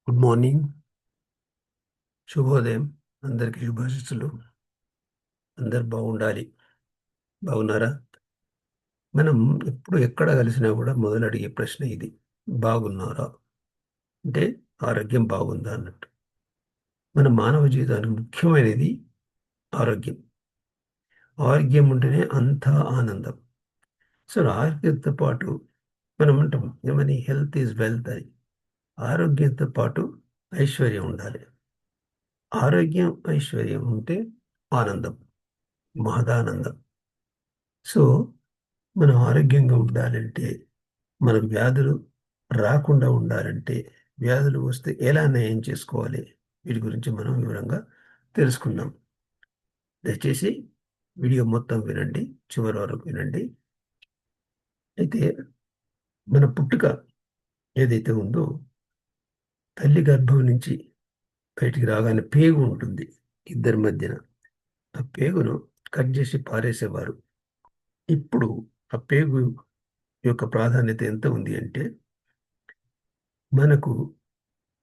Good morning, శుభోదయం. అందరికీ శుభాశిస్సులు. అందరు బాగుండాలి. బాగున్నారా? మనం ఎప్పుడు ఎక్కడ కలిసినా కూడా మొదలు అడిగే ప్రశ్న ఇది: బాగున్నారా? అంటే ఆరోగ్యం బాగుందా అన్నట్టు. మన మానవ జీవితానికి ముఖ్యమైనది ఆరోగ్యం. ఆరోగ్యం ఉంటేనే అంతా ఆనందం. సో ఆరోగ్యంతో పాటు మనం అంటాం ఏమని, హెల్త్ ఈజ్ వెల్త్ అని. ఆరోగ్యంతో పాటు ఐశ్వర్యం ఉండాలి. ఆరోగ్యం ఐశ్వర్యం ఉంటే ఆనందం, మహదానందం. సో మనం ఆరోగ్యంగా ఉండాలంటే, మనకు వ్యాధులు రాకుండా ఉండాలంటే, వ్యాధులు వస్తే ఎలా నయం చేసుకోవాలి, వీటి గురించి మనం వివరంగా తెలుసుకుందాం. దయచేసి వీడియో మొత్తం వినండి, చివరి వరకు వినండి. అయితే మన పుట్టుక ఏదైతే ఉందో, తల్లి గర్భం నుంచి బయటికి రాగానే పేగు ఉంటుంది ఇద్దరి మధ్యన. ఆ పేగును కట్ చేసి పారేసేవారు. ఇప్పుడు ఆ పేగు యొక్క ప్రాధాన్యత ఎంత ఉంది అంటే, మనకు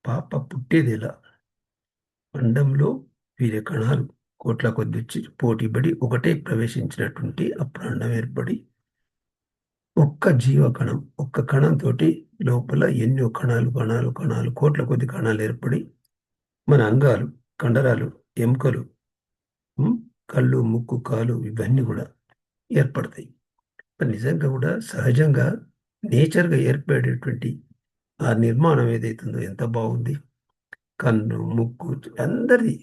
పాప పుట్టేది ఎలా? అండంలో వీర్య కణాలు కోట్ల కొద్ది వచ్చి పోటీపడి ఒకటే ప్రవేశించినటువంటి అప్పుడు అండం ఏర్పడి, ఒక్క జీవకణం, ఒక్క కణంతో లోపల ఎన్నో కణాలు కణాలు కణాలు కోట్ల కొద్ది కణాలు ఏర్పడి మన అంగాలు, కండరాలు, ఎముకలు, ఉమ్, కళ్ళు, ముక్కు, కాలు ఇవన్నీ కూడా ఏర్పడతాయి. మరి నిజంగా కూడా సహజంగా నేచర్గా ఏర్పడేటువంటి ఆ నిర్మాణం ఏదైతుందో ఎంత బాగుంది. కన్ను, ముక్కు అందరిది,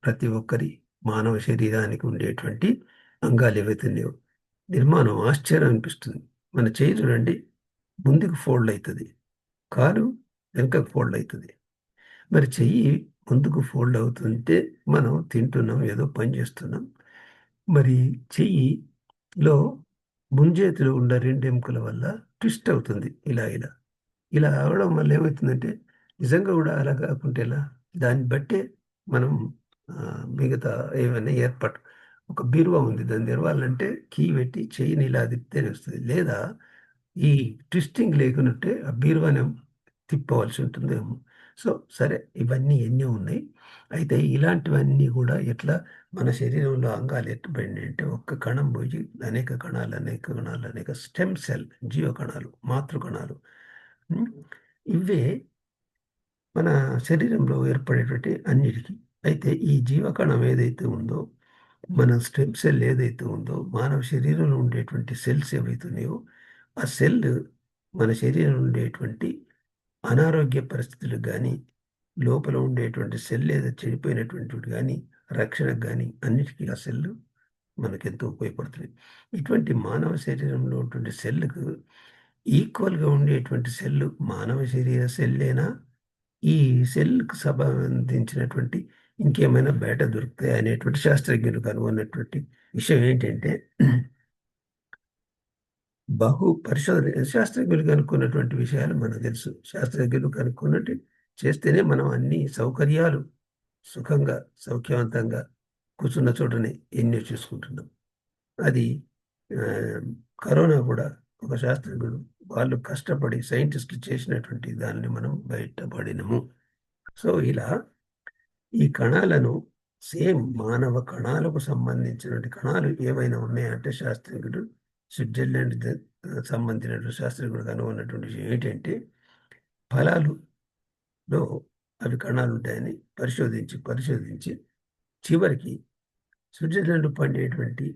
ప్రతి ఒక్కరి మానవ శరీరానికి ఉండేటువంటి అంగాలు ఏవైతున్నాయో నిర్మాణం ఆశ్చర్యం అనిపిస్తుంది. మన చేయి చూడండి, ముందుకు ఫోల్డ్ అవుతుంది, కాలు వెనుకకు ఫోల్డ్ అవుతుంది. మరి చెయ్యి ముందుకు ఫోల్డ్ అవుతుంటే మనం తింటున్నాం, ఏదో పని చేస్తున్నాం. మరి చెయ్యిలో ముంజేతిలో ఉన్న రెండు ఎముకల వల్ల ట్విస్ట్ అవుతుంది, ఇలా ఇలా ఇలా అవడం వల్ల ఏమవుతుందంటే, నిజంగా కూడా అలా కాకుంటే ఎలా? దాన్ని బట్టే మనం మిగతా ఏమైనా ఏర్పాటు, ఒక బీరువా ఉంది, దాన్ని తెరవాలంటే కీ పెట్టి చెయ్యిని ఇలా తిప్పితేనే వస్తుంది. లేదా ఈ ట్విస్టింగ్ లేకున్నట్టే ఆ బీరువాని తిప్పవలసి ఉంటుందేమో. సో సరే, ఇవన్నీ ఎన్నో ఉన్నాయి. అయితే ఇలాంటివన్నీ కూడా ఎట్లా మన శరీరంలో అంగాలు ఎట్టుబడినాయి అంటే, ఒక్క కణం పోయి అనేక కణాలు అనేక కణాలు అనేక స్టెమ్ సెల్, జీవ కణాలు, మాతృ కణాలు, ఉమ్, ఇవే మన శరీరంలో ఏర్పడేటువంటి అన్నిటికీ. అయితే ఈ జీవకణం ఏదైతే ఉందో, మన స్టెమ్ సెల్ ఏదైతే ఉందో, మానవ శరీరంలో ఉండేటువంటి సెల్స్ ఏవైతున్నాయో, ఆ సెల్ మన శరీరంలో ఉండేటువంటి అనారోగ్య పరిస్థితులకు కానీ, లోపల ఉండేటువంటి సెల్ ఏదో చెడిపోయినటువంటి కానీ, రక్షణకు కానీ అన్నిటికీ ఆ సెల్ మనకెంతో ఉపయోగపడుతుంది. ఇటువంటి మానవ శరీరంలో ఉన్నటువంటి సెల్కు ఈక్వల్గా ఉండేటువంటి సెల్ మానవ శరీర సెల్లేనా, ఈ సెల్కు సంబంధించినటువంటి ఇంకేమైనా బయట దొరుకుతాయి అనేటువంటి శాస్త్రజ్ఞులు కనుగొన్నటువంటి విషయం ఏంటంటే, బహు పరిశోధన శాస్త్రజ్ఞులు కనుక్కున్నటువంటి విషయాలు మనకు తెలుసు. శాస్త్రజ్ఞులు కనుక్కున్నట్టు చేస్తేనే మనం అన్ని సౌకర్యాలు సుఖంగా సౌఖ్యవంతంగా కూర్చున్న చోటనే ఎన్నో చూసుకుంటున్నాం. అది ఆ, కరోనా కూడా ఒక శాస్త్రజ్ఞుడు, వాళ్ళు కష్టపడి సైంటిస్టులు చేసినటువంటి దాన్ని మనం బయటపడినము. సో ఇలా ఈ కణాలను, సేమ్ మానవ కణాలకు సంబంధించినటువంటి కణాలు ఏవైనా ఉన్నాయంటే, శాస్త్రజ్ఞుడు స్విట్జర్లాండ్ సంబంధించినటువంటి శాస్త్రజ్ఞుడు కనుగొన్నటువంటి విషయం ఏంటంటే, ఫలాలులో అవి కణాలు ఉంటాయని పరిశోధించి పరిశోధించి చివరికి స్విట్జర్లాండ్ పండేటువంటి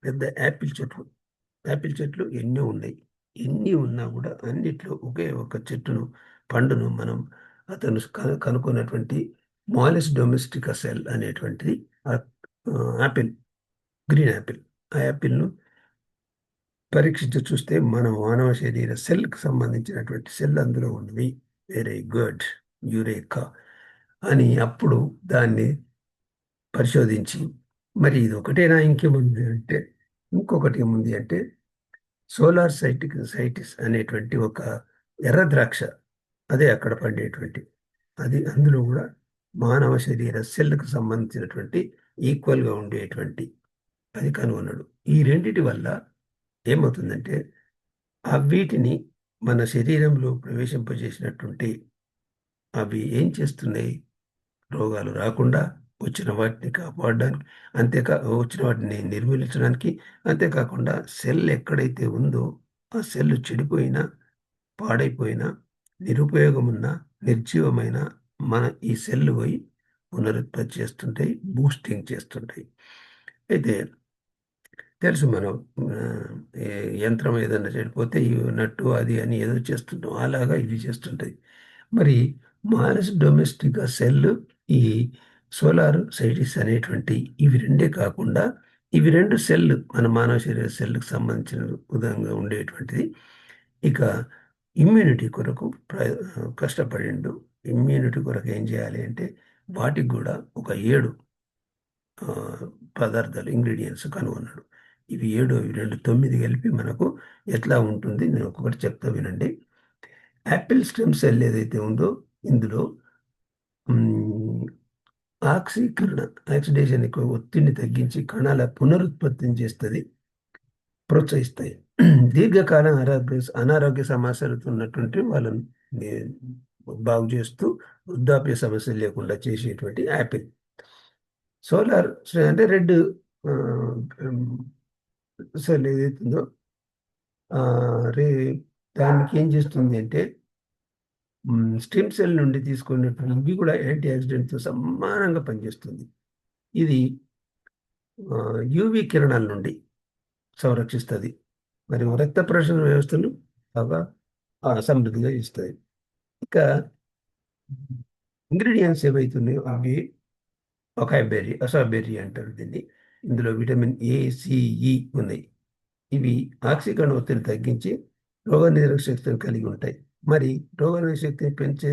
పెద్ద యాపిల్ చెట్లు ఎన్నో ఉన్నాయి. ఎన్ని ఉన్నా కూడా అన్నిట్లో ఒకే ఒక చెట్టును, పండును మనం అతను కనుక్కున్నటువంటి మాలిస్ డొమెస్టికా సెల్ అనేటువంటిది, ఆ ఆ, యాపిల్, గ్రీన్ యాపిల్, ఆ యాపిల్ను పరీక్షించి చూస్తే మన మానవ శరీర సెల్కి సంబంధించినటువంటి సెల్ అందులో ఉన్నవి. వెరీ గుడ్, యురేకా అని అప్పుడు దాన్ని పరిశోధించి, మరి ఇది ఒకటేనా ఇంకేముంది అంటే, ఇంకొకటి ఏముంది అంటే, సోలార్ సైటిస్ అనేటువంటి ఒక ఎర్ర ద్రాక్ష, అదే అక్కడ పండేటువంటి, అది అందులో కూడా మానవ శరీర సెల్కు సంబంధించినటువంటి ఈక్వల్గా ఉండేటువంటి అది కనుగొన్నాడు. ఈ రెండిటి వల్ల ఏమవుతుందంటే, ఆ వీటిని మన శరీరంలో ప్రవేశింపజేసినటువంటి అవి ఏం చేస్తున్నాయి? రోగాలు రాకుండా వచ్చిన వాటిని కాపాడడానికి, వచ్చిన వాటిని నిర్మూలించడానికి, అంతేకాకుండా సెల్ ఎక్కడైతే ఉందో ఆ సెల్ చెడిపోయినా, పాడైపోయినా, నిరుపయోగమున్న, నిర్జీవమైన మన ఈ సెల్ పోయి పునరుత్పత్తి చేస్తుంటాయి, బూస్టింగ్ చేస్తుంటాయి. అయితే తెలుసు మనం ఆ, ఏ యంత్రం ఏదైనా చెడిపోతే ఈ నట్టు అది అని ఏదో చేస్తుంటాం, అలాగా ఇవి చేస్తుంటాయి. మరి మారస్ డొమెస్టికా సెల్, ఈ సోలార్ సైటిస్ అనేటువంటి ఇవి రెండే కాకుండా, ఇవి రెండు సెల్ మన మానవ శరీర సెల్కి సంబంధించిన విధంగా ఉండేటువంటిది. ఇక ఇమ్యూనిటీ కొరకు కష్టపడిండు. ఇమ్యూనిటీ కొరకు ఏం చేయాలి అంటే వాటికి కూడా ఒక 7 ఆ, పదార్థాలు, ఇంగ్రీడియంట్స్ కనుగొన్నాడు. ఇవి 7, ఇవి 2, 9 కలిపి మనకు ఎట్లా ఉంటుంది నేను ఒక్కొక్కటి చెప్తా వినండి. యాపిల్ స్టెమ్ సెల్ ఏదైతే ఉందో ఇందులో మ్, ఆక్సీకరణ, ఆక్సిడేషన్ ఎక్కువ ఒత్తిడిని తగ్గించి కణాల పునరుత్పత్తిని చేస్తుంది, ప్రోత్సహిస్తాయి. దీర్ఘకాలం అనారోగ్య సమస్యలతో ఉన్నటువంటి వాళ్ళని నే- బాగు చేస్తూ వృద్ధాప్య సమస్యలు లేకుండా చేసేటువంటి యాపిల్. సోలార్ అంటే రెడ్ సెల్ ఏదైతే ఉందో ఆ, రే దానికి ఏం చేస్తుంది అంటే స్టెమ్ సెల్ నుండి తీసుకున్నటువంటి ఇవి కూడా యాంటీ ఆక్సిడెంట్తో సమానంగా పనిచేస్తుంది. ఇది యూవి కిరణాల నుండి సంరక్షిస్తుంది. మరి రక్త ప్రసరణ వ్యవస్థను బాగా సమృద్ధిగా ఇస్తాయి. ఇక ఇంగ్రీడియంట్స్ ఏవైతున్నాయో అవి అసాబెర్రీ అంటారు దీన్ని. ఇందులో విటమిన్ ఏ, సిఈ ఉన్నాయి. ఇవి ఆక్సీకరణ ఒత్తిడిని తగ్గించి రోగనిరోధక శక్తిని కలిగి ఉంటాయి. మరి రోగనిరోధక శక్తిని పెంచే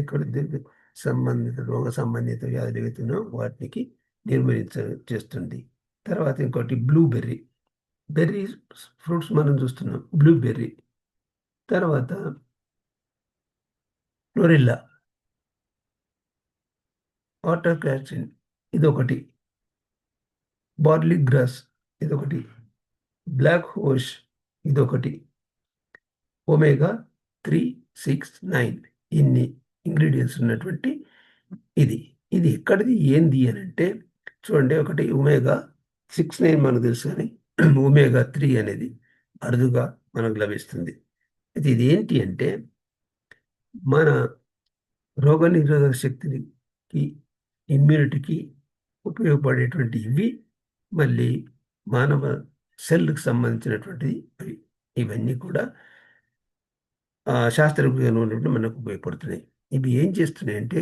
రోగ సంబంధిత వ్యాధులు ఏవైతున్నాయో వాటికి నిర్మూలించ చేస్తుంది. తర్వాత ఇంకోటి బ్లూబెర్రీ. బెర్రీ ఫ్రూట్స్ మనం చూస్తున్నాం, బ్లూబెర్రీ. తర్వాత ఫ్లోరిల్లా, వాటర్ క్యాప్సిన్ ఇదొకటి, బార్లీ గ్రాస్ ఇదొకటి, బ్లాక్ హోష్ ఇదొకటి, ఒమేగా 3, 6, 9 ఇన్ని ఇంగ్రీడియంట్స్ ఉన్నటువంటి ఇది. ఇది ఎక్కడిది ఏంది అని అంటే చూడండి, ఒకటి ఒమేగా 6, 9 మనకు తెలుసు, కానీ ఒమేగా 3 అనేది అరుదుగా మనకు లభిస్తుంది. అయితే ఇది ఏంటి అంటే మన రోగనిరోధక శక్తికి, ఇమ్యూనిటీకి ఉపయోగపడేటువంటి ఇవి. మళ్ళీ మానవ సెల్కి సంబంధించినటువంటిది అవి. ఇవన్నీ కూడా శాస్త్రజ్ఞానం ఉన్నప్పుడు మనకు ఉపయోగపడుతున్నాయి. ఇవి ఏం చేస్తున్నాయి అంటే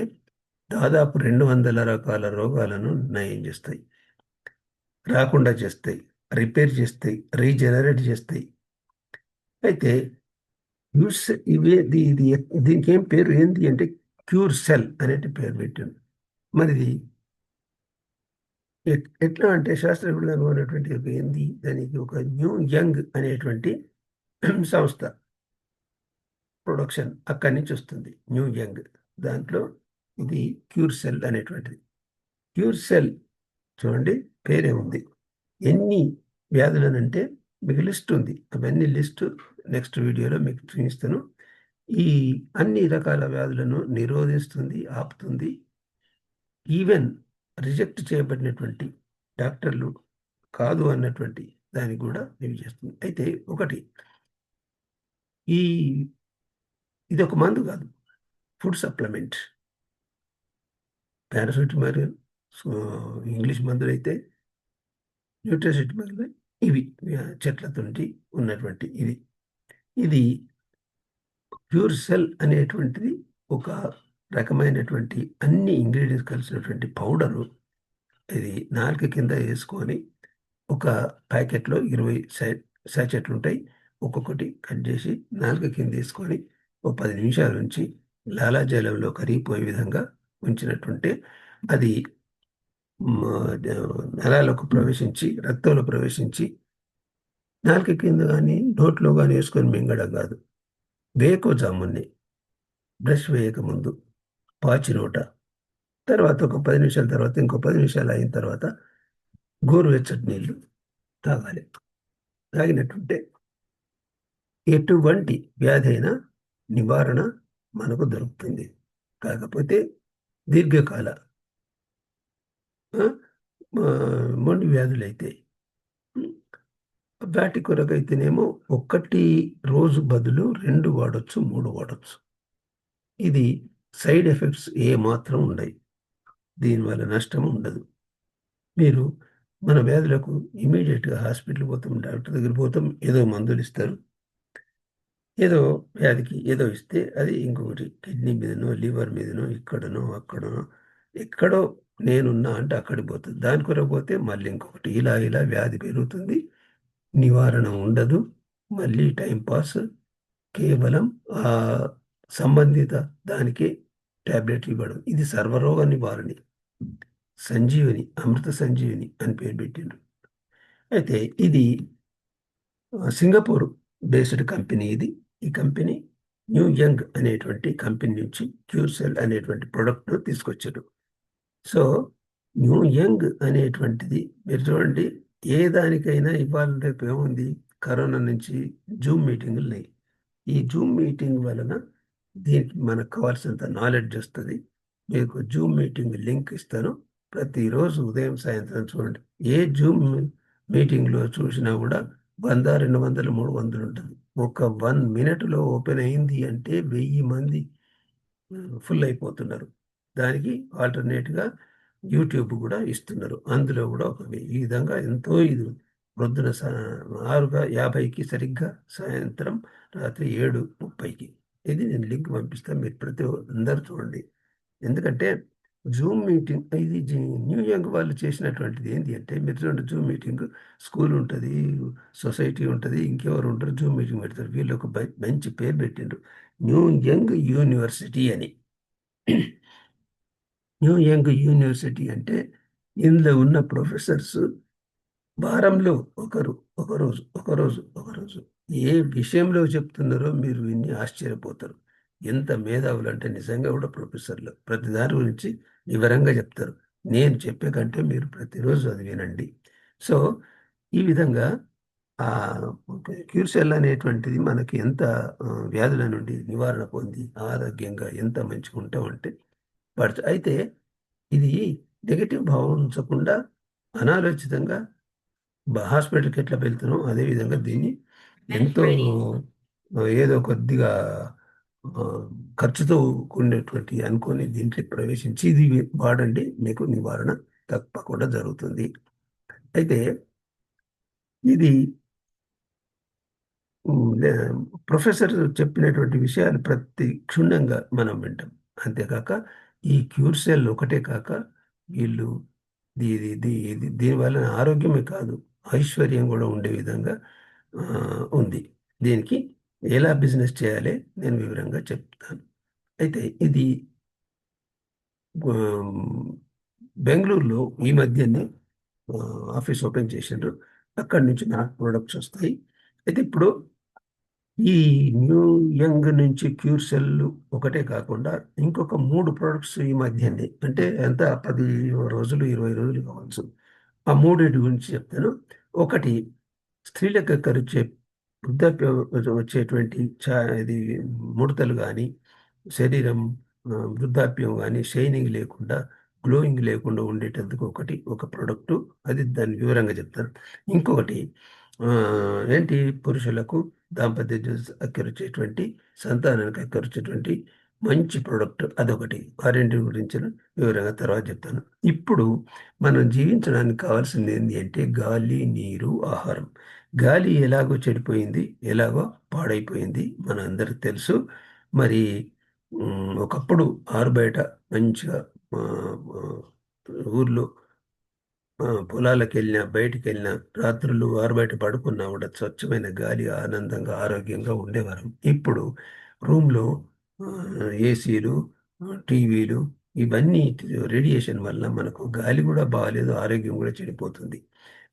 దాదాపు 200 రకాల రోగాలను నయం చేస్తాయి, రాకుండా చేస్తాయి, రిపేర్ చేస్తాయి, రీజనరేట్ చేస్తాయి. అయితే యూస్ ఇవే దీనికి ఏం పేరు ఏంటి అంటే క్యూర్ సెల్ అనేటి పేరు పెట్టింది. మరి ఇది ఎట్లా అంటే శాస్త్రజ్ఞులు అనుకున్నటువంటి ఒక ఏంది, దానికి ఒక న్యూ యంగ్ అనేటువంటి సంస్థ ప్రొడక్షన్ అక్కడి నుంచి వస్తుంది, న్యూ యంగ్. దాంట్లో ఇది క్యూర్ సెల్ అనేటువంటిది. క్యూర్ సెల్ చూడండి, పేరే ఉంది. ఎన్ని వ్యాధులనంటే మీకు లిస్ట్ ఉంది, అవన్నీ లిస్టు నెక్స్ట్ వీడియోలో మీకు చూపిస్తాను. ఈ అన్ని రకాల వ్యాధులను నిరోధిస్తుంది, ఆపుతుంది. ఈవెన్ రిజెక్ట్ చేయబడినటువంటి డాక్టర్లు కాదు అన్నటువంటి దానికి కూడా ఇవి చేస్తుంది. అయితే ఒకటి, ఈ ఇది ఒక మందు కాదు, ఫుడ్ సప్లిమెంట్. పారాసిటమాల్ ఇంగ్లీష్ మందులు అయితే, న్యూట్రిసిటిమల్ ఇవి చెట్లతోటి ఉన్నటువంటి ఇది. ఇది ప్యూర్ సెల్ అనేటువంటిది ఒక రకమైనటువంటి అన్ని ఇంగ్రీడియంట్స్ కలిసినటువంటి పౌడరు. ఇది నాలుక కింద వేసుకొని ఒక ప్యాకెట్లో 20 సాచెట్లు ఉంటాయి. ఒక్కొక్కటి కట్ చేసి నాలుక కింద వేసుకొని ఒక 10 నిమిషాల నుంచి లాలాజలంలో కరిగిపోయే విధంగా ఉంచినట్టుంటే అది నరాలకు ప్రవేశించి, రక్తంలో ప్రవేశించి నాలుక కింద కానీ నోట్లో కానీ వేసుకొని మింగడం కాదు. వేకోజామున్ని బ్రష్ వేయక ముందు పాచి నోట, తర్వాత ఒక 10 నిమిషాల తర్వాత, ఇంకో 10 నిమిషాలు అయిన తర్వాత గోరువెచ్చటి నీళ్లు తాగాలి. తాగినట్టుంటే ఎటువంటి వ్యాధి అయినా నివారణ మనకు దొరుకుతుంది. కాకపోతే దీర్ఘకాల ఆ, ఆ, మొండి వ్యాధులు అయితే వాటి కొరకైతేనేమో ఒకటి రోజు బదులు 2 వాడొచ్చు, 3 వాడొచ్చు. ఇది సైడ్ ఎఫెక్ట్స్ ఏ మాత్రం ఉండవు. దీనివల్ల నష్టం ఉండదు. మీరు మన వ్యాధులకు ఇమీడియట్గా హాస్పిటల్ పోతాం, డాక్టర్ దగ్గర పోతాం, ఏదో మందులు ఇస్తారు. ఏదో వ్యాధికి ఏదో ఇస్తే అది ఇంకొకటి కిడ్నీ మీదనో లివర్ మీదనో ఇక్కడనో అక్కడనో ఎక్కడో నేనున్నా అంటే అక్కడికి పోతుంది. దాని కొరకు పోతే మళ్ళీ ఇంకొకటి ఇలా ఇలా వ్యాధి పెరుగుతుంది. నివారణ ఉండదు. మళ్ళీ టైం పాస్. కేవలం ఆ సంబంధిత దానికే టాబ్లెట్ ఇవ్వడం. ఇది సర్వరోగ నివారణ. సంజీవని, అమృత సంజీవని అని పేరు పెట్టిండ్రు. అయితే ఇది సింగపూర్ బేస్డ్ కంపెనీ ఇది. ఈ కంపెనీ న్యూ యంగ్ అనేటువంటి కంపెనీ నుంచి క్యూర్సెల్ అనేటువంటి ప్రొడక్ట్ తీసుకొచ్చారు. సో న్యూ యంగ్ అనేటువంటిది మీరు చూడండి, ఏ దానికైనా ఇవాళ రేపు ఏముంది, కరోనా నుంచి జూమ్ మీటింగులు ఉన్నాయి. ఈ జూమ్ మీటింగ్ వలన దీనికి మనకు కావాల్సినంత నాలెడ్జ్ వస్తుంది. మీకు జూమ్ మీటింగ్ లింక్ ఇస్తాను. ప్రతిరోజు ఉదయం సాయంత్రం చూడండి. ఏ జూమ్ మీటింగ్లో చూసినా కూడా 100, 200, 300 ఉంటుంది. ఒక 1 మినిట్లో ఓపెన్ అయింది అంటే 1000 మంది ఫుల్ అయిపోతున్నారు. దానికి ఆల్టర్నేట్గా యూట్యూబ్ కూడా ఇస్తున్నారు. అందులో కూడా ఈ విధంగా ఎంతో ఇది ప్రొద్దున 6:50కి సరిగ్గా సాయంత్రం రాత్రి 7:30కి. ఇది నేను లింక్ పంపిస్తాను. మీరు ప్రతి అందరూ చూడండి. ఎందుకంటే జూమ్ మీటింగ్ ఇది న్యూ యంగ్ వాళ్ళు చేసినటువంటిది ఏంటి అంటే, మీరు చూడండి, జూమ్ మీటింగ్ స్కూల్ ఉంటుంది, సొసైటీ ఉంటుంది, ఇంకెవరు ఉంటారు, జూమ్ మీటింగ్ పెడతారు. వీళ్ళు ఒక మంచి పేరు పెట్టిండ్రు, న్యూ యంగ్ యూనివర్సిటీ అని. న్యూ యంగ్ యూనివర్సిటీ అంటే ఇందులో ఉన్న ప్రొఫెసర్స్ వారంలో ఒకరోజు ఏ విషయంలో చెప్తున్నారో మీరు విని ఆశ్చర్యపోతారు. ఎంత మేధావులు అంటే నిజంగా కూడా ప్రొఫెసర్లు ప్రతి దాని గురించి వివరంగా చెప్తారు. నేను చెప్పే కంటే మీరు ప్రతిరోజు అది వినండి. సో ఈ విధంగా ఆ క్యూర్సెల్ అనేటువంటిది మనకి ఎంత వ్యాధుల నుండి నివారణ పొంది ఆరోగ్యంగా ఎంత మంచిగా ఉంటామంటే అయితే ఇది నెగటివ్ భావం ఉంచకుండా అనాలోచితంగా హాస్పిటల్కి ఎట్లా వెళ్తున్నాం అదేవిధంగా దీన్ని ఎంతో ఏదో కొద్దిగా ఆ, ఖర్చుతో కూడినటువంటి అనుకొని దీంట్లో ప్రవేశించి ఇది వాడండి, మీకు నివారణ తప్పకుండా జరుగుతుంది. అయితే ఇది ప్రొఫెసర్ చెప్పినటువంటి విషయాలు ప్రతి క్షుణ్ణంగా మనం వింటాం. అంతేకాక ఈ క్యూర్ సెల్ ఒకటే కాక వీళ్ళు దీనివల్ల ఆరోగ్యమే కాదు, ఐశ్వర్యం కూడా ఉండే విధంగా ఆ, ఉంది. దీనికి ఎలా బిజినెస్ చేయాలి నేను వివరంగా చెప్తాను. అయితే ఇది బెంగళూరులో ఈ మధ్యనే ఆ, ఆఫీస్ ఓపెన్ చేసిండ్రు. అక్కడి నుంచి నాకు ప్రొడక్ట్స్ వస్తాయి. అయితే ఇప్పుడు ఈ న్యూ యంగ్ నుంచి క్యూర్ సెల్ ఒకటే కాకుండా ఇంకొక 3 ప్రొడక్ట్స్ ఈ మధ్యనే, అంటే ఎంత 10 రోజులు 20 రోజులు కావచ్చు. ఆ మూడింటి గురించి చెప్తాను. ఒకటి, స్త్రీలకు ఎక్కరొచ్చే వృద్ధాప్యం వచ్చేటువంటి ఇది ముడతలు కానీ శరీరం వృద్ధాప్యం కానీ షైనింగ్ లేకుండా గ్లోయింగ్ లేకుండా ఉండేటందుకు ఒక ప్రోడక్ట్, అది దాన్ని వివరంగా చెప్తాను. ఇంకొకటి ఆ, ఏంటి, పురుషులకు దాంపత్య అక్కరొచ్చేటువంటి సంతానానికి అక్కరొచ్చేటువంటి మంచి ప్రోడక్ట్ అదొకటి. ఆ రెండింటి గురించి వివరంగా తర్వాత చెప్తాను. ఇప్పుడు మనం జీవించడానికి కావాల్సింది ఏంటి అంటే గాలి, నీరు, ఆహారం. గాలి ఎలాగో చెడిపోయింది, ఎలాగో పాడైపోయింది మన అందరికి తెలుసు. మరి ఒకప్పుడు ఆరు బయట మంచిగా ఆ, ఆ, ఊర్లో పొలాలకు వెళ్ళినా బయటికి వెళ్ళినా రాత్రులు ఆరుబయట పడుకున్నా కూడా స్వచ్ఛమైన గాలి ఆనందంగా ఆరోగ్యంగా ఉండేవారం. ఇప్పుడు రూమ్లో ఏసీలు, టీవీలు, ఇవన్నీ రేడియేషన్ వల్ల మనకు గాలి కూడా బాగాలేదు, ఆరోగ్యం కూడా చెడిపోతుంది.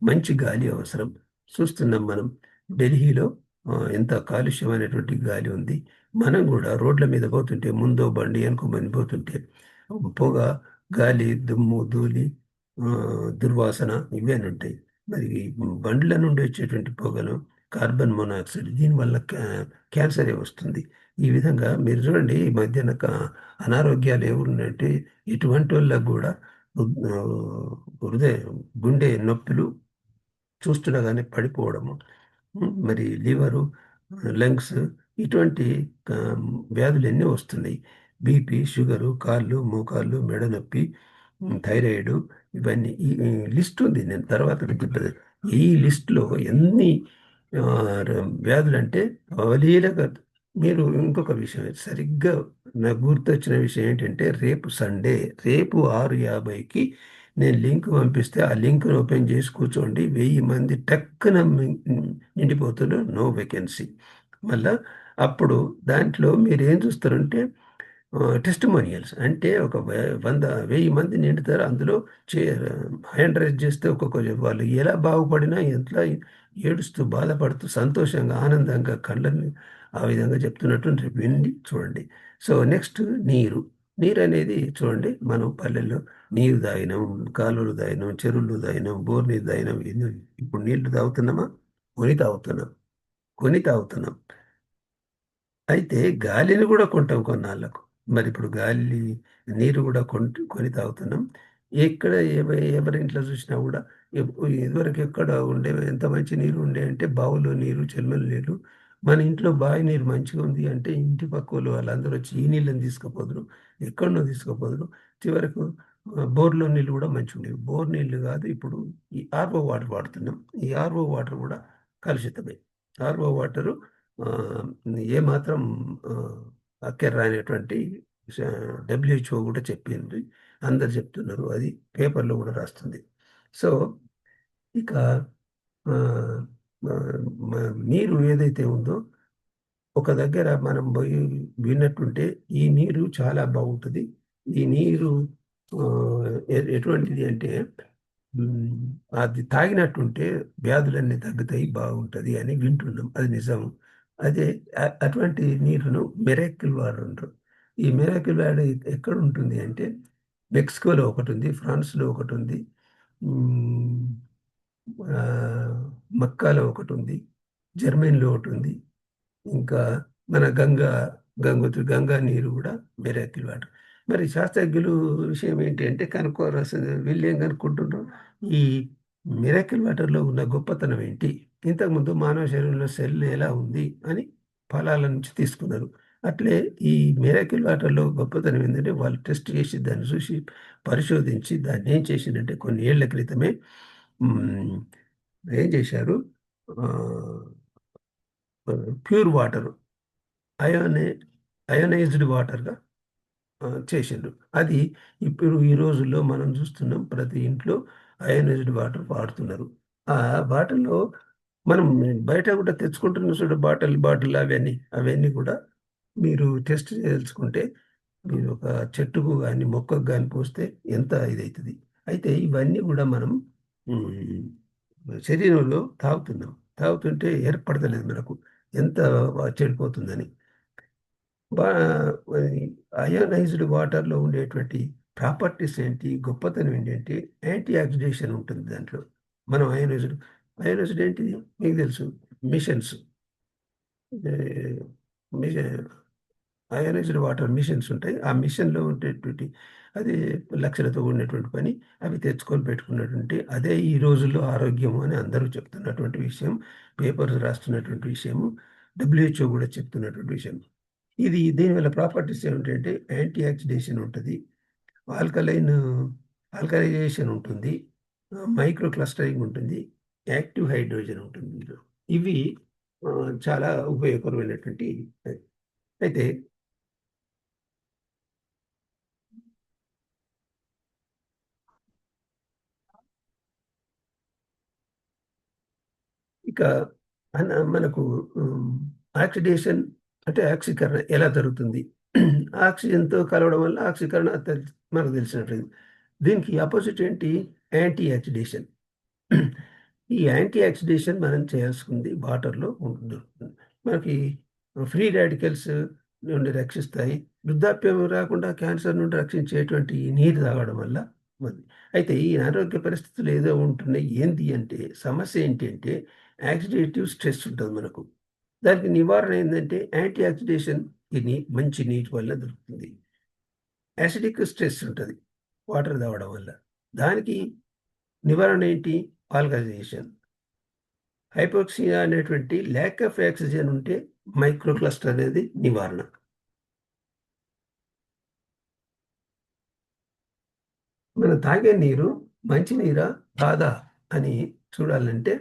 మంచి గాలి అవసరం. చూస్తున్నాం మనం ఢిల్లీలో ఎంత కాలుష్యమైనటువంటి గాలి ఉంది. మనం కూడా రోడ్ల మీద పోతుంటే ముందో బండి వెనుకో బండి పోతుంటే పొగ, గాలి, దుమ్ము, ధూళి, ఆ, దుర్వాసన ఇవన్నీ ఉంటాయి. మరి ఈ బండ్ల నుండి వచ్చేటువంటి పొగను కార్బన్ మోనాక్సైడ్ దీనివల్ల క్యాన్సరే వస్తుంది. ఈ విధంగా మీరు చూడండి ఈ మధ్యన అనారోగ్యాలు ఏమున్నాయంటే ఇటువంటి వాళ్ళకు కూడా హృదయ గుండె నొప్పులు చూస్తుండగానే పడిపోవడము, మరి లివరు, లంగ్స్ ఇటువంటి ఆ, వ్యాధులు ఎన్నో వస్తున్నాయి. బీపీ, షుగరు, కాళ్ళు, మోకాళ్ళు, మెడ నొప్పి, థైరాయిడ్, ఇవన్నీ ఈ లిస్ట్ ఉంది. నేను తర్వాత చెప్తాను. ఈ లిస్ట్లో ఎన్ని ఆ, వ్యాధులు అంటే అవలీలగా. మీరు ఇంకొక విషయం సరిగ్గా నాకు గుర్తొచ్చిన విషయం ఏంటంటే రేపు సండే, రేపు 6:50కి నేను లింక్ పంపిస్తే ఆ లింక్ను ఓపెన్ చేసి కూర్చోండి. 1000 మంది టక్కున నిండిపోతున్నారు, నో వేకెన్సీ. మళ్ళా అప్పుడు దాంట్లో మీరు ఏం చూస్తారంటే టెస్టిమోనియల్స్ అంటే ఒక 1000 మంది నిండుతారు. అందులో చే హ్యాండ్ రైజ్ చేస్తే ఒక్కొక్క వాళ్ళు ఎలా బాగుపడినా ఎట్లా ఏడుస్తూ బాధపడుతూ సంతోషంగా ఆనందంగా కళ్ళని ఆ విధంగా చెప్తున్నట్టు రేపు వినండి, చూడండి. సో నెక్స్ట్ నీరు. నీరు అనేది చూడండి, మనం పల్లెల్లో నీరు తాగినాం, కాలువలు తాగినాం, చెరువులు తాగినాం, బోర్ నీరు తాగినాం. ఇప్పుడు నీళ్లు తాగుతున్నామా? కొని తాగుతున్నాం. కొని తాగుతున్నాం. అయితే గాలిని కూడా కొంటాం కొన్నాళ్ళకు. మరి ఇప్పుడు గాలి నీరు కూడా కొని తాగుతున్నాం. ఎక్కడ ఎవరి ఇంట్లో చూసినా కూడా ఇదివరకు ఎక్కడ ఉండే ఎంత మంచి నీరు ఉండే అంటే బావులో నీరు, చెరువుల నీరు. మన ఇంట్లో బావి నీరు మంచిగా ఉంది అంటే ఇంటి పక్క వాళ్ళు వాళ్ళందరూ వచ్చి ఈ నీళ్ళని తీసుకుపోదురు, ఎక్కడనో తీసుకుపోదురు. చివరకు బోర్లో నీళ్ళు కూడా మంచిగా ఉండేవి. బోర్ నీళ్ళు కాదు, ఇప్పుడు ఈ ఆర్ఓ వాటర్ వాడుతున్నాం. ఈ ఆర్ఓ వాటర్ కూడా కలుషితమే. ఆర్ఓ వాటరు ఆ, ఏమాత్రం ఆ, అక్కర రానటువంటి డబ్ల్యూహెచ్ఓ కూడా చెప్పింది. అందరు చెప్తున్నారు, అది పేపర్లో కూడా రాస్తుంది. సో ఇక ఆ, ఆ, నీరు ఏదైతే ఉందో ఒక దగ్గర మనం పోయి విన్నట్టుంటే ఈ నీరు చాలా బాగుంటుంది. ఈ నీరు ఆ, ఎటువంటిది అంటే ఉమ్, అది తాగినట్టుంటే వ్యాధులన్నీ తగ్గుతాయి, బాగుంటుంది అని వింటున్నాం. అది నిజం. అదే అటువంటి నీరును మెరాకిల్ వాటర్ అంటారు. ఈ మెరాకిల్ వాటర్ ఎక్కడ ఉంటుంది అంటే మెక్సికోలో ఒకటి ఉంది, ఫ్రాన్స్లో ఒకటి ఉంది, ఉమ్, ఆ, మక్కాలో ఒకటి ఉంది, జర్మనీలో ఒకటి ఉంది. ఇంకా మన గంగా నీరు కూడా మిరాకిల్ వాటర్. మరి శాస్త్రజ్ఞులు విషయం ఏంటి అంటే కనుక్కోవాల్సింది, వీళ్ళు ఏం కనుక్కుంటున్నారు, ఈ మిరాకిల్ వాటర్లో ఉన్న గొప్పతనం ఏంటి, ఇంతకుముందు మానవ శరీరంలో సెల్ ఎలా ఉంది అని ఫలాల నుంచి తీసుకున్నారు. అట్లే ఈ మిరాకిల్ వాటర్లో గొప్పతనం ఏంటంటే వాళ్ళు టెస్ట్ చేసి దాన్ని చూసి పరిశోధించి దాన్ని ఏం చేసిందంటే కొన్ని ఏళ్ల క్రితమే మ్, ఏం చేశారు, ప్యూర్ వాటర్ అయోనే అయోనైజ్డ్ వాటర్గా చేసిండ్రు. అది ఇప్పుడు ఈ రోజుల్లో మనం చూస్తున్నాం, ప్రతి ఇంట్లో అయోనైజ్డ్ వాటర్ వాడుతున్నారు. ఆ బాటిల్లో మనం బయట కూడా తెచ్చుకుంటున్న చూడ బాటిల్ అవన్నీ కూడా మీరు టెస్ట్ చేసుకుంటే మీరు ఒక చెట్టుకు కానీ మొక్కకు కానీ పోస్తే ఎంత ఇదవుతుంది. అయితే ఇవన్నీ కూడా మనం ఉమ్, శరీరంలో తాగుతుంటే ఏర్పడతలేదు మనకు ఎంత చెడిపోతుందని. అయోనైజ్డ్ వాటర్లో ఉండేటువంటి ప్రాపర్టీస్ ఏంటి, గొప్పతనం ఏంటంటే యాంటీ ఆక్సిడేషన్ ఉంటుంది దాంట్లో. మనం అయోనైజ్డ్ ఏంటి మీకు తెలుసు, మిషన్స్, అయోనైజ్డ్ వాటర్ మిషన్స్ ఉంటాయి. ఆ మిషన్లో ఉండేటువంటి అది లక్షలతో ఉన్నటువంటి పని. అవి తెచ్చుకొని పెట్టుకున్నటువంటి అదే ఈ రోజుల్లో ఆరోగ్యం అని అందరూ చెప్తున్నటువంటి విషయం, పేపర్స్ రాస్తున్నటువంటి విషయము, డబ్ల్యూహెచ్ఓ కూడా చెప్తున్నటువంటి విషయం. ఇది దీనివల్ల ప్రాపర్టీస్ ఏమిటంటే యాంటీ ఆక్సిడేషన్ ఉంటుంది, ఆల్కలైన్ ఆల్కలైజేషన్ ఉంటుంది, మైక్రో క్లస్టరింగ్ ఉంటుంది, యాక్టివ్ హైడ్రోజన్ ఉంటుంది ఇందులో. ఇవి ఆ, చాలా ఉపయోగకరమైనటువంటి. అయితే ఇక మనకు ఆక్సిడేషన్ అంటే ఆక్సీకరణ ఎలా జరుగుతుంది? ఆక్సిజన్తో కలవడం వల్ల ఆక్సీకరణ మనకు తెలిసినట్లేదు. దీనికి ఆపోజిట్ ఏంటి? Anti oxidation. ఈ యాంటీ ఆక్సిడేషన్ మనం చేయాల్సింది వాటర్లో దొరుకుతుంది. మనకి ఫ్రీ రాడికల్స్ నుండి రక్షిస్తాయి. వృద్ధాప్యం రాకుండా క్యాన్సర్ నుండి రక్షించేటువంటి ఈ నీరు తాగడం వల్ల ఉంది. అయితే ఈ అనారోగ్య పరిస్థితులు ఏదో ఉంటున్నాయి. ఏంటి అంటే సమస్య ఏంటి అంటే యాక్సిడేటివ్ స్ట్రెస్ ఉంటుంది మనకు. దానికి నివారణ ఏంటంటే యాంటీ ఆక్సిడేషన్ మంచి నీటి వల్ల దొరుకుతుంది. యాసిడిక్ స్ట్రెస్ ఉంటుంది వాటర్ తాగడం వల్ల. దానికి నివారణ ఏంటి? ఆల్కలైజేషన్. హైపోక్సియా అనేటువంటి ల్యాక్ ఆఫ్ ఆక్సిజన్ ఉంటే మైక్రోక్లస్టర్ అనేది నివారణ. మనం తాగే నీరు మంచి నీరా కాదా అని చూడాలంటే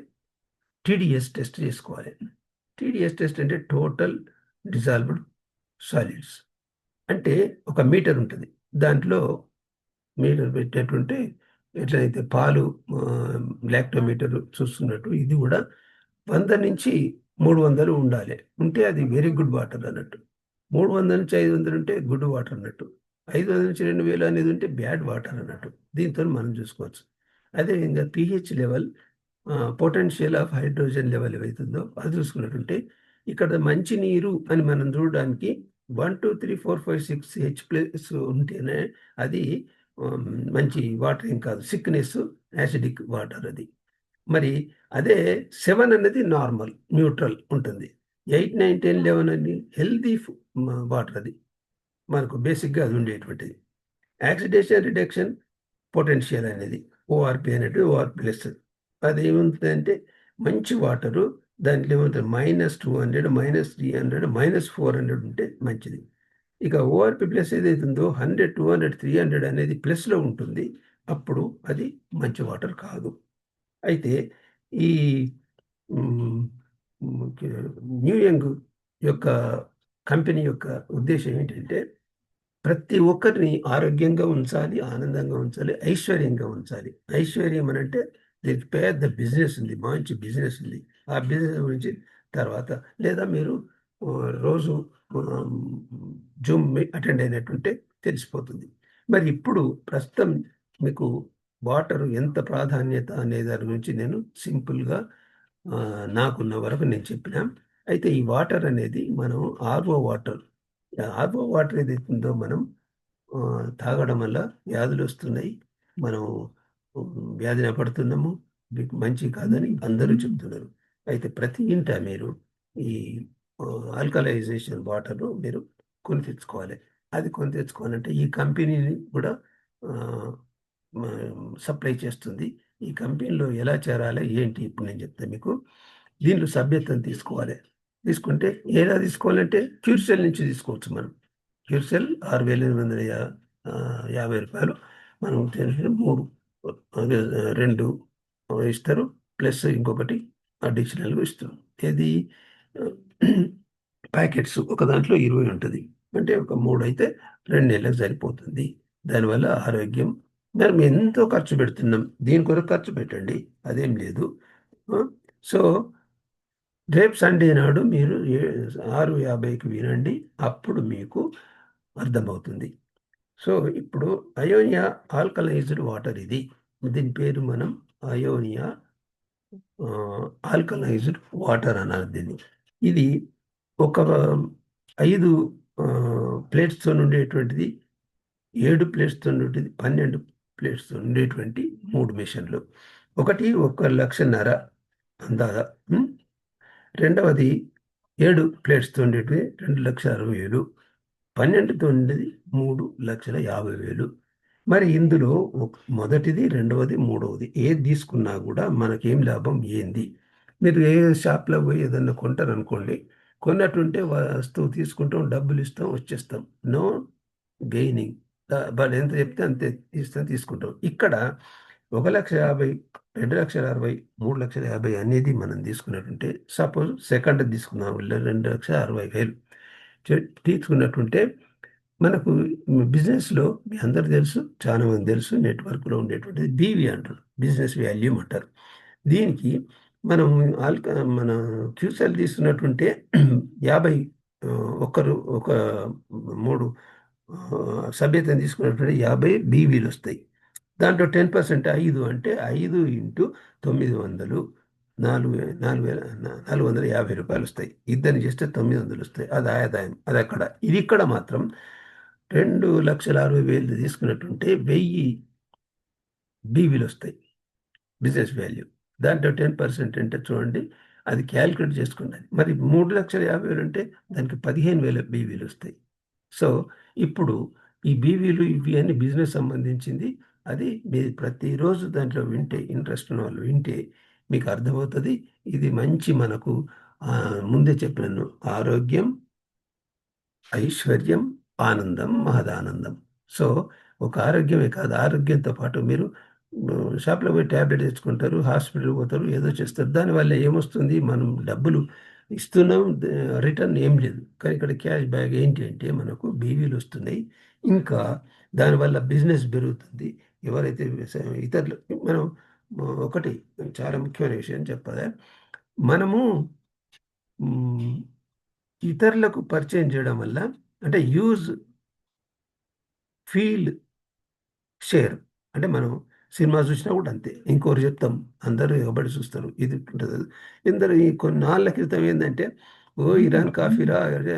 టీడీఎస్ టెస్ట్ చేసుకోవాలి. టీడీఎస్ టెస్ట్ అంటే టోటల్ డిజాల్వ్డ్ సాలిడ్స్. అంటే ఒక మీటర్ ఉంటుంది. దాంట్లో మీటర్ పెట్టేటుంటే ఎట్లయితే పాలు లాక్టోమీటర్ చూస్తున్నట్టు ఇది కూడా 100 నుంచి 300 ఉండాలి. ఉంటే అది వెరీ గుడ్ వాటర్ అన్నట్టు. 300 నుంచి 500 ఉంటే గుడ్ వాటర్ అన్నట్టు. 500 నుంచి 2000 అనేది ఉంటే బ్యాడ్ వాటర్ అన్నట్టు. దీంతో మనం చూసుకోవచ్చు. అదేవిధంగా pH level, potential of hydrogen level ఏవైతుందో అది చూసుకున్నట్టుంటే ఇక్కడ మంచి నీరు అని మనం చూడడానికి 1 2 3 4 5 6 H+ ఉంటేనే అది మంచి వాటర్ ఏం కాదు. సిక్నెస్ యాసిడిక్ వాటర్ అది. మరి అదే 7 అనేది నార్మల్ న్యూట్రల్ ఉంటుంది. 8 9 10 11 అని హెల్దీ వాటర్ అది. మనకు బేసిక్గా అది ఉండేటువంటిది. యాక్సిడేషన్ రిడక్షన్ పొటెన్షియల్ అనేది ఓఆర్పి అనేది ఓఆర్ ప్లస్. అది ఏముంటుందంటే మంచి వాటరు దాంట్లో ఏముంటుంది -200 -300 -400 ఉంటే మంచిది. ఇక ఓఆర్పి ప్లస్ ఏదైతుందో 100 200 300 అనేది ప్లస్లో ఉంటుంది. అప్పుడు అది మంచి వాటర్ కాదు. అయితే ఈ న్యూ యంగ్ యొక్క కంపెనీ యొక్క ఉద్దేశం ఏంటంటే ప్రతి ఒక్కరిని ఆరోగ్యంగా ఉంచాలి, ఆనందంగా ఉంచాలి, ఐశ్వర్యంగా ఉంచాలి. ఐశ్వర్యం అని అంటే దీనికి పెద్ద బిజినెస్ ఉంది, మంచి బిజినెస్ ఉంది. ఆ బిజినెస్ గురించి తర్వాత లేదా మీరు రోజు జూమ్ అటెండ్ అయినట్టుంటే తెలిసిపోతుంది. మరి ఇప్పుడు ప్రస్తుతం మీకు వాటర్ ఎంత ప్రాధాన్యత అనే దాని గురించి నేను సింపుల్గా నాకున్న వరకు నేను చెప్పినా. అయితే ఈ వాటర్ అనేది మనం ఆర్ఓ వాటర్ ఏదైతుందో మనం తాగడం వల్ల వ్యాధులు వస్తున్నాయి. మనం వ్యాధిన పడుతున్నాము. మీకు మంచి కాదని అందరూ చెప్తున్నారు. అయితే ప్రతి ఇంట మీరు ఈ ఆల్కలైజేషన్ వాటర్ మీరు కొని తెచ్చుకోవాలి. అది కొని తెచ్చుకోవాలంటే ఈ కంపెనీని కూడా సప్లై చేస్తుంది. ఈ కంపెనీలో ఎలా చేరాలి ఏంటి ఇప్పుడు నేను చెప్తాను మీకు. దీనిలో సభ్యత్వం తీసుకోవాలి. తీసుకుంటే ఎలా తీసుకోవాలంటే క్యూర్సెల్ నుంచి తీసుకోవచ్చు. మనం క్యూర్సెల్ 6,850 రూపాయలు. మనం 2 ఇస్తారు, ప్లస్ ఇంకొకటి అడిషనల్గా ఇస్తారు. ఏది ప్యాకెట్స్ ఒక దాంట్లో 20 ఉంటుంది. అంటే ఒక 3 అయితే 2 నెలలకు సరిపోతుంది. దానివల్ల ఆరోగ్యం మనం ఎంతో ఖర్చు పెడుతున్నాం. దీని కొరకు ఖర్చు పెట్టండి, అదేం లేదు. సో రేపు సండే నాడు మీరు 6:50కి వినండి, అప్పుడు మీకు అర్థమవుతుంది. సో ఇప్పుడు అయోనియా ఆల్కలైజ్డ్ వాటర్ ఇది. దీని పేరు మనం అయోనియా ఆల్కలైజ్డ్ వాటర్ అన్నారు దీన్ని. ఇది ఒక 5 ప్లేట్స్తో ఉండేటువంటిది, 7 ప్లేట్స్తో ఉండేది, 12 ప్లేట్స్తో ఉండేటువంటి 3 మిషన్లు. ఒకటి 1,50,000 అందాదా. రెండవది 7 ప్లేట్స్తో ఉండేటివి 2,60,000. 12తో ఉండేది 3,50,000. మరి ఇందులో మొదటిది, రెండవది, మూడవది ఏది తీసుకున్నా కూడా మనకేం లాభం ఏంది? మీరు ఏ షాప్లో పోయి ఏదన్నా కొంటారనుకోండి, కొన్నట్టుంటే వస్తువు తీసుకుంటాం, డబ్బులు ఇస్తాం, వచ్చేస్తాం. No gaining. వాళ్ళు ఎంత చెప్తే అంతే తీసుకుంటాం. ఇక్కడ 1,50,000, 2,60,000, 3,50,000 అనేది మనం తీసుకున్నట్టుంటే, సపోజ్ సెకండ్ తీసుకున్నాం 2,60,000 తీసుకున్నట్టుంటే మనకు బిజినెస్లో మీ అందరు తెలుసు, చాలా మంది తెలుసు, నెట్వర్క్లో ఉండేటువంటిది బీవీ అంటారు, బిజినెస్ వాల్యూమ్ అంటారు. దీనికి మనం మన క్యూసెల్ తీసుకున్నట్టుంటే 50 ఒకరు ఒక 3 సభ్యతను తీసుకున్నట్టుంటే 50 బీవీలు వస్తాయి. దాంట్లో 10% 5 అంటే 5 ఇంటూ 900 4,450 రూపాయలు వస్తాయి. ఇద్దరిని చేస్తే 900 వస్తాయి. అది ఆదాయం. అది అక్కడ. ఇది ఇక్కడ మాత్రం 2,60,000 తీసుకున్నట్టుంటే 1000 బీవీలు వస్తాయి బిజినెస్ వాల్యూ. దాంట్లో 10% అంటే చూడండి, అది క్యాల్కులేట్ చేసుకోండి. మరి 3,50,000 అంటే దానికి 15,000 బీవీలు వస్తాయి. సో ఇప్పుడు ఈ బీవీలు ఇవి అన్ని బిజినెస్ సంబంధించింది. అది మీరు ప్రతిరోజు దాంట్లో వింటే, ఇంట్రెస్ట్ ఉన్న వాళ్ళు వింటే మీకు అర్థమవుతుంది. ఇది మంచి మనకు ముందే చెప్పినాను, ఆరోగ్యం, ఐశ్వర్యం, ఆనందం, మహదానందం. సో ఒక ఆరోగ్యమే కాదు, ఆరోగ్యంతో పాటు మీరు షాప్లో పోయి ట్యాబ్లెట్ తెచ్చుకుంటారు, హాస్పిటల్కి పోతారు, ఏదో చేస్తారు. దానివల్ల ఏమొస్తుంది, మనం డబ్బులు ఇస్తున్నాం, రిటర్న్ ఏం లేదు. కానీ ఇక్కడ క్యాష్ బ్యాక్ ఏంటి అంటే మనకు బీవీలు వస్తున్నాయి. ఇంకా దానివల్ల బిజినెస్ పెరుగుతుంది. ఎవరైతే ఇతరులు మనం ఒకటి చాలా ముఖ్యమైన విషయం చెప్పాలి. మనము మ్, ఇతరులకు పరిచయం చేయడం వల్ల, అంటే యూజ్, ఫీల్, షేర్. అంటే మనం సినిమా చూసినా కూడా అంతే, ఇంకోరు చెప్తాం, అందరూ ఎగబడి చూస్తారు. ఇది ఉంటుంది. ఇందరు ఈ కొన్నాళ్ళ క్రితం ఏంటంటే, ఓ ఇరాన్ కాఫీరా, అరే,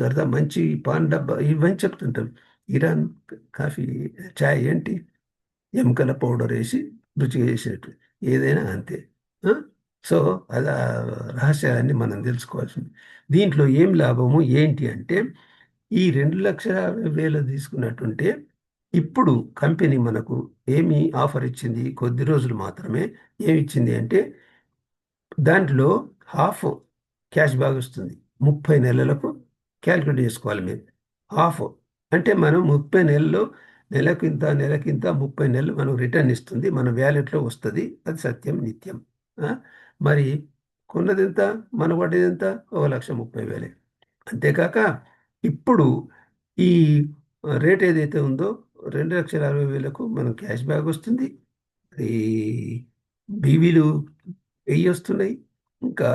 జరదా మంచి పాన్ డబ్బా ఇవన్నీ చెప్తుంటారు. ఇరాన్ కాఫీ, చాయ్ ఏంటి, ఎముకల పౌడర్ వేసి రుచిగా చేసినట్టు, ఏదైనా అంతే. ఆ? సో అది ఆ రహస్యాలన్నీ మనం తెలుసుకోవాల్సింది. దీంట్లో ఏం లాభము ఏంటి అంటే, ఈ 2,60,000 తీసుకున్నట్టుంటే ఇప్పుడు కంపెనీ మనకు ఏమి ఆఫర్ ఇచ్చింది, కొద్ది రోజులు మాత్రమే. ఏమి ఇచ్చింది అంటే దాంట్లో హాఫ్ క్యాష్ బ్యాక్ వస్తుంది. 30 నెలలకు క్యాల్కులేట్ చేసుకోవాలి మీరు. హాఫ్ అంటే మనం 30 నెలల్లో నెలకింత నెలకింత 30 నెలలు మనం రిటర్న్ ఇస్తుంది, మన వ్యాలెట్లో వస్తుంది. అది సత్యం, నిత్యం. ఆ? మరి కొన్నది ఎంత, మన పడ్డది ఎంత, 1,30,000. అంతేకాక ఇప్పుడు ఈ రేట్ ఏదైతే ఉందో 2,60,000కు మనం క్యాష్ బ్యాక్ వస్తుంది. ఈ బీవీలు 1000 వస్తున్నాయి. ఇంకా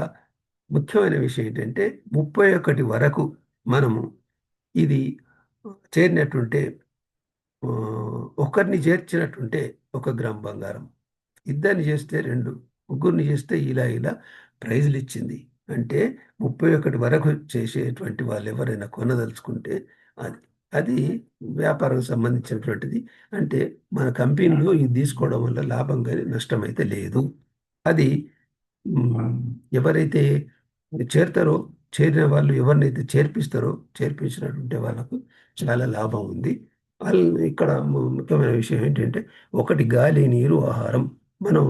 ముఖ్యమైన విషయం ఏంటంటే 31 వరకు మనము ఇది చేరినట్టుంటే, ఆ, ఒకరిని చేర్చినట్టుంటే 1 గ్రామ్ బంగారం, ఇద్దరిని చేస్తే 2, ముగ్గురిని చేస్తే ఇలా ఇలా ప్రైజులు ఇచ్చింది. అంటే 31 వరకు చేసేటువంటి వాళ్ళు ఎవరైనా కొనదలుచుకుంటే అది అది వ్యాపారం సంబంధించినటువంటిది. అంటే మన కంపెనీలో ఇది తీసుకోవడం వల్ల లాభం కానీ నష్టం అయితే లేదు. అది మ్, ఎవరైతే చేరుతారో, చేరిన వాళ్ళు ఎవరినైతే చేర్పిస్తారో, చేర్పించినటువంటి వాళ్ళకు చాలా లాభం ఉంది. వాళ్ళు ఇక్కడ ముఖ్యమైన విషయం ఏంటంటే, ఒకటి గాలి, నీరు, ఆహారం. మనం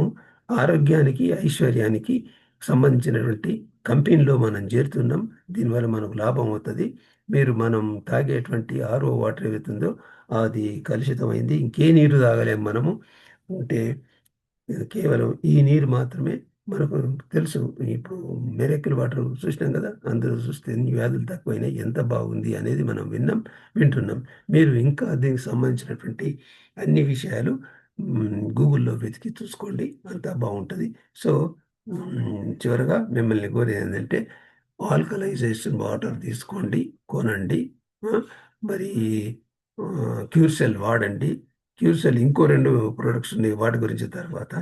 ఆరోగ్యానికి, ఐశ్వర్యానికి సంబంధించినటువంటి కంపెనీలో మనం చేరుతున్నాం. దీనివల్ల మనకు లాభం అవుతుంది. మీరు మనం తాగేటువంటి ఆర్ఓ వాటర్ ఏదైతుందో అది కలుషితమైంది. ఇంకే నీరు తాగలేం మనము. అంటే ఇది కేవలం ఈ నీరు మాత్రమే మనకు తెలుసు. ఇప్పుడు మెరకిల్ వాటర్ చూసినాం కదా, అందరూ చూస్తే ఎన్ని వ్యాధులు తక్కువైనాయి, ఎంత బాగుంది అనేది మనం వింటున్నాం. మీరు ఇంకా దీనికి సంబంధించినటువంటి అన్ని విషయాలు గూగుల్లో వెతికి చూసుకోండి, అంతా బాగుంటుంది. సో చివరగా మిమ్మల్ని కోరేది ఏంటంటే, ఆల్కలైజేషన్ వాటర్ తీసుకోండి, కొనండి. ఆ, మరి క్యూర్సెల్ వాడండి. క్యూర్సెల్ ఇంకో 2 ప్రొడక్ట్స్ ఉన్నాయి, వాటి గురించి తర్వాత.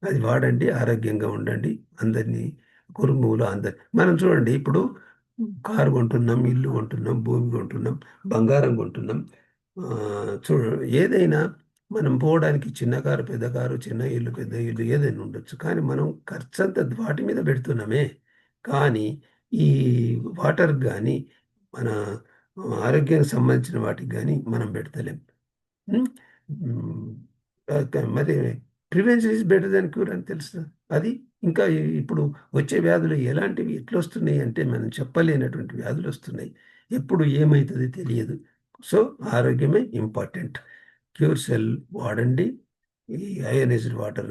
అది వాడండి, ఆరోగ్యంగా ఉండండి. అందరినీ, కుటుంబంలో అందరి, మనం చూడండి ఇప్పుడు కారు కొంటున్నాం, ఇల్లు కొంటున్నాం, భూమి కొంటున్నాం, బంగారం కొంటున్నాం. ఆ, చూడ ఏదైనా మనం పోవడానికి చిన్న కారు, పెద్ద కారు, చిన్న ఇల్లు, పెద్ద ఇల్లు ఏదైనా ఉండొచ్చు. కానీ మనం ఖర్చు అంతా వాటి మీద పెడుతున్నామే. కానీ ఈ వాటర్ కానీ, మన ఆరోగ్యానికి సంబంధించిన వాటికి కానీ మనం పెడతలేం. ఉమ్, ఉమ్, మరి prevention is better than cure అని తెలుసు. అది ఇంకా ఇప్పుడు వచ్చే వ్యాధులు ఎలాంటివి, ఎట్లా వస్తున్నాయి అంటే మనం చెప్పలేనటువంటి వ్యాధులు వస్తున్నాయి. ఎప్పుడు ఏమవుతుంది తెలియదు. సో ఆరోగ్యమే ఇంపార్టెంట్. క్యూర్ సెల్ వాడండి. ఈ అయోనైజ్డ్ వాటర్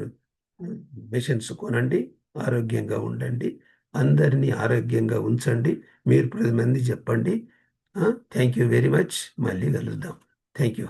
మెషిన్స్ కొనండి. ఆరోగ్యంగా ఉండండి. అందరినీ ఆరోగ్యంగా ఉంచండి. మీరు 10 మంది చెప్పండి. Thank you very much. మళ్ళీ కలుద్దాం. Thank you.